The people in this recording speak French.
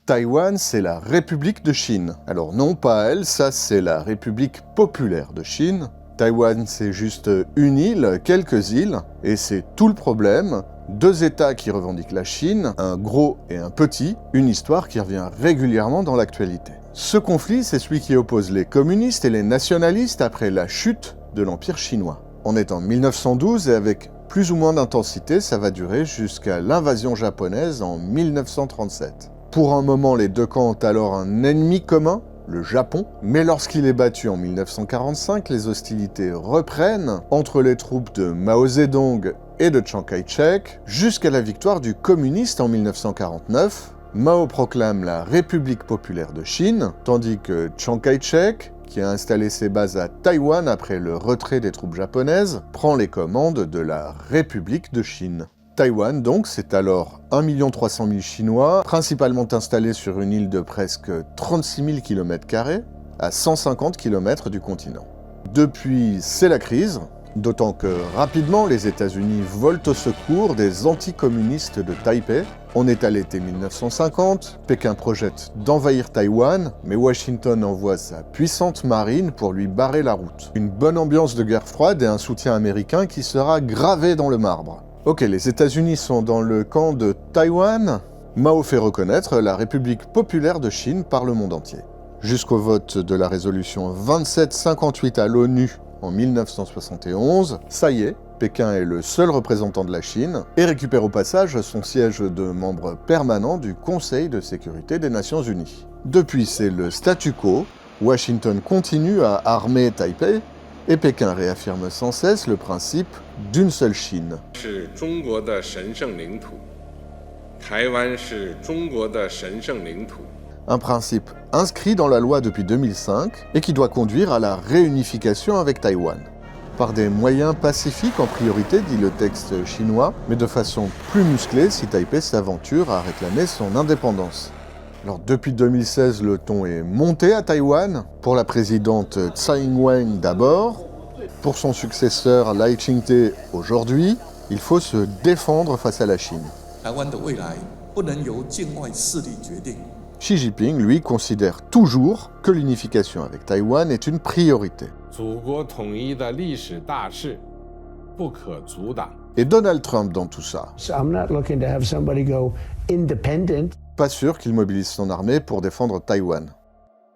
Taïwan, c'est la République de Chine. Alors non pas elle, ça c'est la République populaire de Chine. Taïwan, c'est juste une île, quelques îles, et c'est tout le problème. Deux États qui revendiquent la Chine, un gros et un petit, une histoire qui revient régulièrement dans l'actualité. Ce conflit, c'est celui qui oppose les communistes et les nationalistes après la chute de l'Empire chinois. On est en 1912 et avec plus ou moins d'intensité, ça va durer jusqu'à l'invasion japonaise en 1937. Pour un moment, les deux camps ont alors un ennemi commun, le Japon, mais lorsqu'il est battu en 1945, les hostilités reprennent entre les troupes de Mao Zedong et de Chiang Kai-shek, jusqu'à la victoire du communiste en 1949. Mao proclame la République populaire de Chine, tandis que Chiang Kai-shek, qui a installé ses bases à Taïwan après le retrait des troupes japonaises, prend les commandes de la République de Chine. Taïwan, donc, c'est alors 1 300 000 Chinois, principalement installés sur une île de presque 36 000 km², à 150 km du continent. Depuis, c'est la crise, d'autant que rapidement, les États-Unis volent au secours des anticommunistes de Taipei. On est à l'été 1950, Pékin projette d'envahir Taïwan, mais Washington envoie sa puissante marine pour lui barrer la route. Une bonne ambiance de guerre froide et un soutien américain qui sera gravé dans le marbre. Ok, les États-Unis sont dans le camp de Taïwan. Mao fait reconnaître la République populaire de Chine par le monde entier. Jusqu'au vote de la résolution 2758 à l'ONU en 1971, ça y est, Pékin est le seul représentant de la Chine et récupère au passage son siège de membre permanent du Conseil de sécurité des Nations Unies. Depuis, c'est le statu quo. Washington continue à armer Taipei, et Pékin réaffirme sans cesse le principe d'une seule Chine. Un principe inscrit dans la loi depuis 2005 et qui doit conduire à la réunification avec Taïwan. Par des moyens pacifiques en priorité, dit le texte chinois, mais de façon plus musclée si Taipei s'aventure à réclamer son indépendance. Alors depuis 2016, le ton est monté à Taïwan, pour la présidente Tsai Ing-wen d'abord, pour son successeur Lai Ching-te aujourd'hui, il faut se défendre face à la Chine. Xi Jinping, lui, considère toujours que l'unification avec Taïwan est une priorité. Et Donald Trump dans tout ça? Pas sûr qu'il mobilise son armée pour défendre Taïwan.